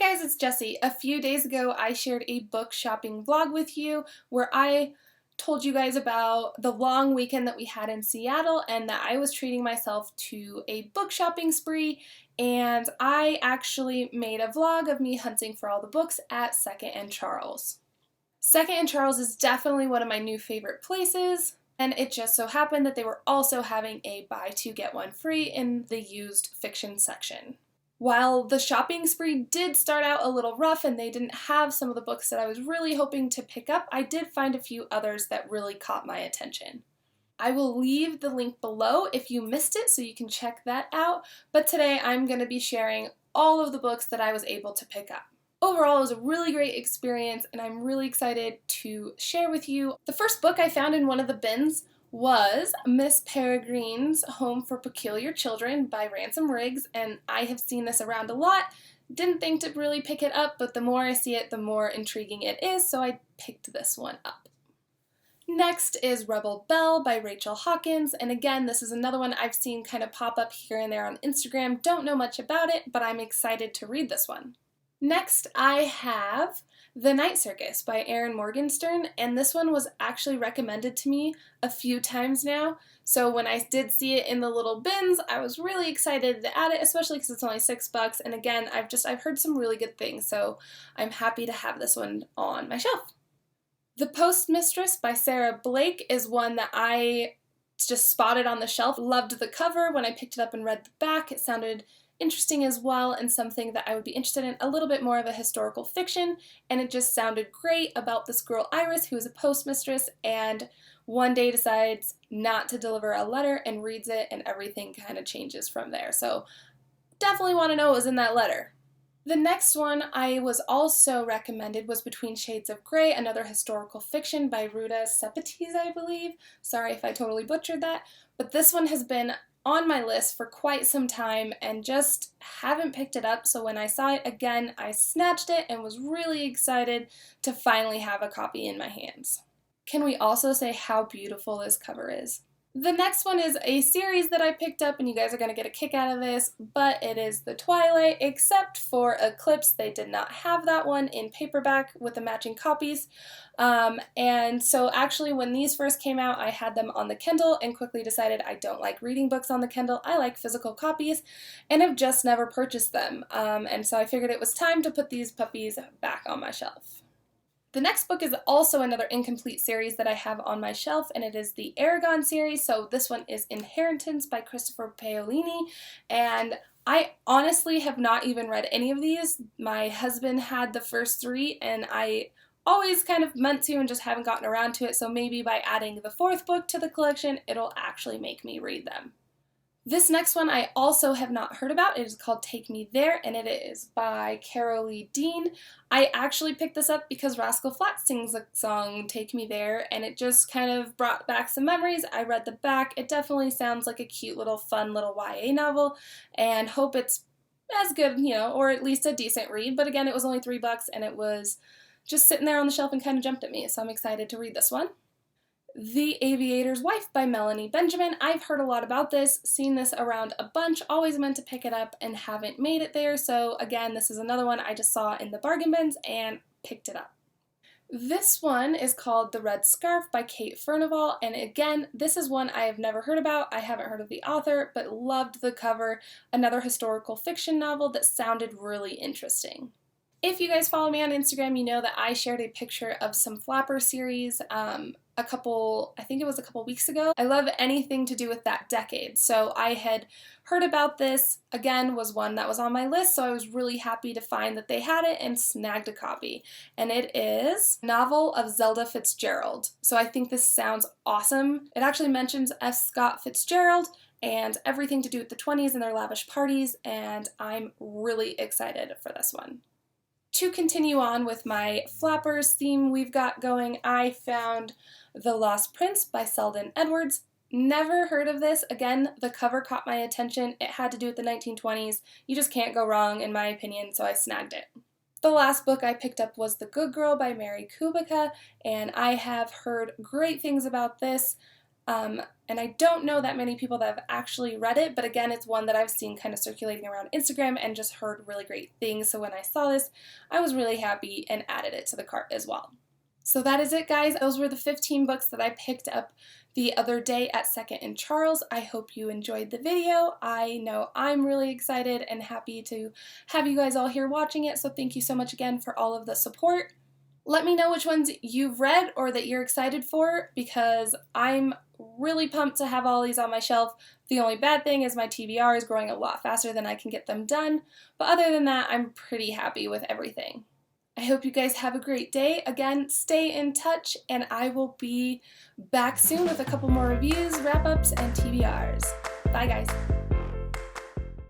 Guys, it's Jessi. A few days ago I shared a book shopping vlog with you where I told you guys about the long weekend that we had in Seattle and that I was treating myself to a book shopping spree, and I actually made a vlog of me hunting for all the books at Second and Charles. Second and Charles is definitely one of my new favorite places, and it just so happened that they were also having a buy two get one free in the used fiction section. While the shopping spree did start out a little rough and they didn't have some of the books that I was really hoping to pick up, I did find a few others that really caught my attention. I will leave the link below if you missed it so you can check that out, but today I'm going to be sharing all of the books that I was able to pick up. Overall, it was a really great experience and I'm really excited to share with you. The first book I found in one of the bins was Miss Peregrine's Home for Peculiar Children by Ransom, and I have seen this around a lot. Didn't think to really pick it up, but the more I see it, the more intriguing it is, so I picked this one up. Next is Rebel Belle by Rachel Hawkins, and again, this is another one I've seen kind of pop up here and there on Instagram. Don't know much about it, but I'm excited to read this one. Next, I have The Night Circus by Erin Morgenstern, and this one was actually recommended to me a few times now, so when I did see it in the little bins, I was really excited to add it, especially because it's only $6, and again, I've heard some really good things, so I'm happy to have this one on my shelf. The Postmistress by Sarah Blake is one that I just spotted on the shelf. Loved the cover. When I picked it up and read the back, it sounded interesting as well, and something that I would be interested in, a little bit more of a historical fiction, and it just sounded great about this girl Iris who is a postmistress and one day decides not to deliver a letter and reads it, and everything kind of changes from there. So definitely want to know what was in that letter. The next one I was also recommended was Between Shades of Grey, another historical fiction by Ruta Sepetys, I believe. Sorry if I totally butchered that, but this one has been on my list for quite some time and just haven't picked it up, so when I saw it again, I snatched it and was really excited to finally have a copy in my hands. Can we also say how beautiful this cover is? The next one is a series that I picked up, and you guys are going to get a kick out of this, but it is the Twilight, except for Eclipse. They did not have that one in paperback with the matching copies, and so actually when these first came out, I had them on the Kindle and quickly decided I don't like reading books on the Kindle. I like physical copies and have just never purchased them, and so I figured it was time to put these puppies back on my shelf. The next book is also another incomplete series that I have on my shelf, and it is the Eragon series. So this one is Inheritance by Christopher Paolini, and I honestly have not even read any of these. My husband had the first three, and I always kind of meant to and just haven't gotten around to it, so maybe by adding the fourth book to the collection, it'll actually make me read them. This next one I also have not heard about. It is called Take Me There, and it is by Carolee. I actually picked this up because Rascal Flatts sings the song Take Me There, and it just kind of brought back some memories. I read the back. It definitely sounds like a cute little fun little YA novel, and hope it's as good, or at least a decent read. But again, it was only $3 and it was just sitting there on the shelf and kind of jumped at me, so I'm excited to read this one. The Aviator's Wife by Melanie Benjamin. I've heard a lot about this, seen this around a bunch, always meant to pick it up and haven't made it there, so again, this is another one I just saw in the bargain bins and picked it up. This one is called The Red Scarf by Kate Furnivall, and again, this is one I have never heard about. I haven't heard of the author, but loved the cover. Another historical fiction novel that sounded really interesting. If you guys follow me on Instagram, you know that I shared a picture of some Flapper series I think it was a couple weeks ago. I love anything to do with that decade, so I had heard about this, again, was one that was on my list, so I was really happy to find that they had it and snagged a copy. And it is a novel of Zelda Fitzgerald, so I think this sounds awesome. It actually mentions F. Scott Fitzgerald and everything to do with the 20s and their lavish parties, and I'm really excited for this one. To continue on with my Flappers theme we've got going, I found The Lost Prince by Selden Edwards. Never heard of this. Again, the cover caught my attention. It had to do with the 1920s. You just can't go wrong, in my opinion, so I snagged it. The last book I picked up was The Good Girl by Mary Kubica, and I have heard great things about this. And I don't know that many people that have actually read it, but again, it's one that I've seen kind of circulating around Instagram and just heard really great things. So when I saw this, I was really happy and added it to the cart as well. So that is it, guys. Those were the 15 books that I picked up the other day at Second and Charles. I hope you enjoyed the video. I know I'm really excited and happy to have you guys all here watching it, so thank you so much again for all of the support. Let me know which ones you've read or that you're excited for, because I'm really pumped to have all these on my shelf. The only bad thing is my TBR is growing a lot faster than I can get them done, but other than that, I'm pretty happy with everything. I hope you guys have a great day. Again, stay in touch, and I will be back soon with a couple more reviews, wrap-ups, and TBRs. Bye, guys.